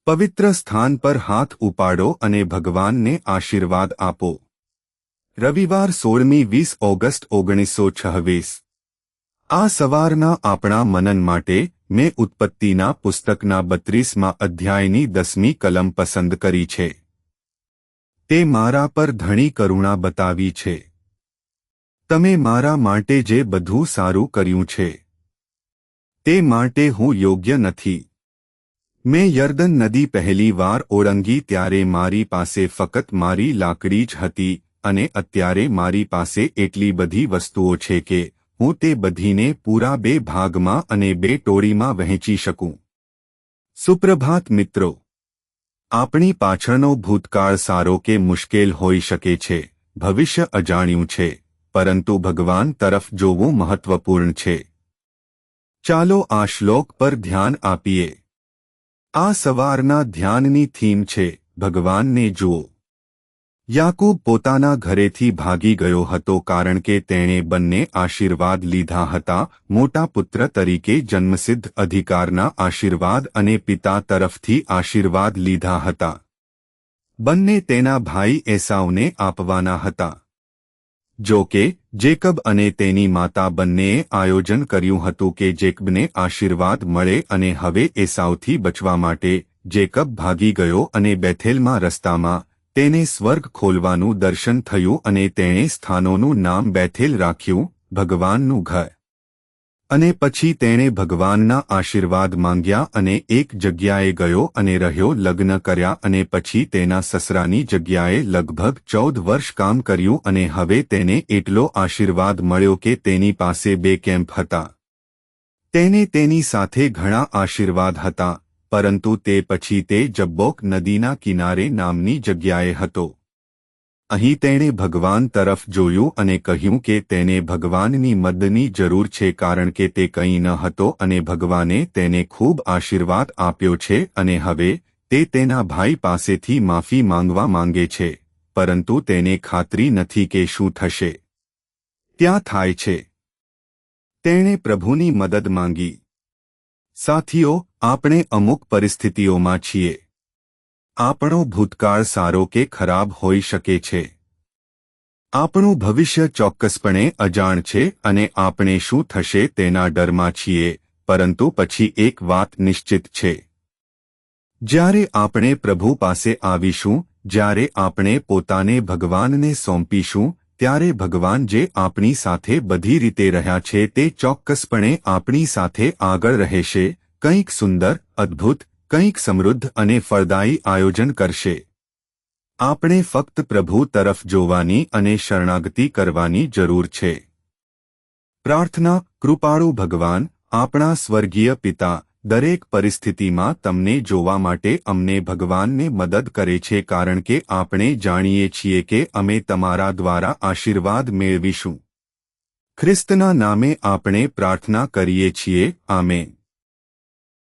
પવિત્ર સ્થાન પર હાથ ઉપાડો અને ભગવાનને આશીર્વાદ આપો. રવિવાર 16-20 ઓગસ્ટ 1926. આ સવારના આપણા મનન માટે મેં ઉત્પત્તિના પુસ્તકના 32મા અધ્યાયની 10મી કલમ પસંદ કરી છે. તે મારા પર ઘણી કરુણા બતાવી છે. તમે મારા માટે જે બધું સારું કર્યું છે તે માટે હું યોગ્ય નથી. મેં યર્દન નદી પહેલી વાર ઓળંગી ત્યારે મારી પાસે ફક્ત મારી લાકડી જ હતી અને અત્યારે મારી પાસે એટલી બધી વસ્તુઓ છે કે હું તે બધીને પૂરા 2 ભાગમાં અને 2 ટોળીમાં વહેંચી શકું. સુપ્રભાત મિત્રો. આપણી પાછળનો ભૂતકાળ સારો કે મુશ્કેલ હોઈ શકે છે, ભવિષ્ય અજાણ્યું છે, પરંતુ ભગવાન તરફ જોવું મહત્વપૂર્ણ છે. ચાલો આ શ્લોક પર ધ્યાન આપીએ. આ સવારના ધ્યાનની થીમ છે ભગવાનને જુઓ. યાકૂબ પોતાના ઘરેથી ભાગી ગયો હતો કારણ કે તેણે બંને આશીર્વાદ લીધા હતા, મોટા પુત્ર તરીકે જન્મસિદ્ધ અધિકારના આશીર્વાદ અને પિતા તરફથી આશીર્વાદ લીધા હતા. બંને તેના ભાઈ એસાવને આપવાના હતા. જો કે જેકબ અને તેની માતા બંનેએ આયોજન કર્યું હતું કે જેકબને આશીર્વાદ મળે અને હવે એસાવથી બચવા માટે જેકબ ભાગી ગયો અને બેથેલમાં રસ્તામાં તેને સ્વર્ગ ખોલવાનું દર્શન થયું અને તેણે સ્થાનોનું નામ બેથેલ રાખ્યું, ભગવાનનું ઘર. અને પછી તેણે ભગવાનના આશીર્વાદ માંગ્યા અને એક જગ્યાએ ગયો અને રહ્યો, લગ્ન કર્યા અને પછી તેના સસરાની જગ્યાએ લગભગ 14 વર્ષ કામ કર્યું અને હવે તેને એટલો આશીર્વાદ મળ્યો કે તેની પાસે 2 કેમ્પ હતા. તેને તેની સાથે ઘણા આશીર્વાદ હતા, પરંતુ તે પછી તે જબ્બોક નદીના કિનારે નામની જગ્યાએ હતો. અહીં તેણે ભગવાન તરફ જોયું અને કહ્યું કે તેને ભગવાનની મદદની જરૂર છે કારણ કે તે કંઈ ન હતો અને ભગવાને તેને ખૂબ આશીર્વાદ આપ્યો છે અને હવે તે તેના ભાઈ પાસેથી માફી માંગવા માંગે છે, પરંતુ તેને ખાતરી નથી કે શું થશે. ત્યાં થાય છે. તેણે પ્રભુની મદદ માંગી. સાથીઓ, આપણે અમુક પરિસ્થિતિઓમાં છીએ. આપણો ભૂતકાળ સારો કે ખરાબ હોઈ શકે છે. આપણું ભવિષ્ય ચોક્કસપણે અજાણ છે અને આપણે શું થશે તેના ડરમાં છીએ, પરંતુ પછી એક વાત નિશ્ચિત છે. જ્યારે આપણે પ્રભુ પાસે આવીશું, જ્યારે આપણે પોતાને ભગવાનને સોંપીશું, ત્યારે ભગવાન જે આપણી સાથે બધી રીતે રહ્યા છે તે ચોક્કસપણે આપણી સાથે આગળ રહેશે, કંઈક સુંદર, અદ્ભુત, કંઈક સમૃદ્ધ અને ફળદાયી આયોજન કરશે. આપણે ફક્ત પ્રભુ તરફ જોવાની અને શરણાગતિ કરવાની જરૂર છે. પ્રાર્થના. કૃપાળુ ભગવાન, આપણા સ્વર્ગીય પિતા, દરેક પરિસ્થિતિમાં તમને જોવા માટે અમને ભગવાનને મદદ કરે છે કારણ કે આપણે જાણીએ છીએ કે અમે તમારા દ્વારા આશીર્વાદ મેળવીશું. ખ્રિસ્તના નામે આપણે પ્રાર્થના કરીએ છીએ. આમેન.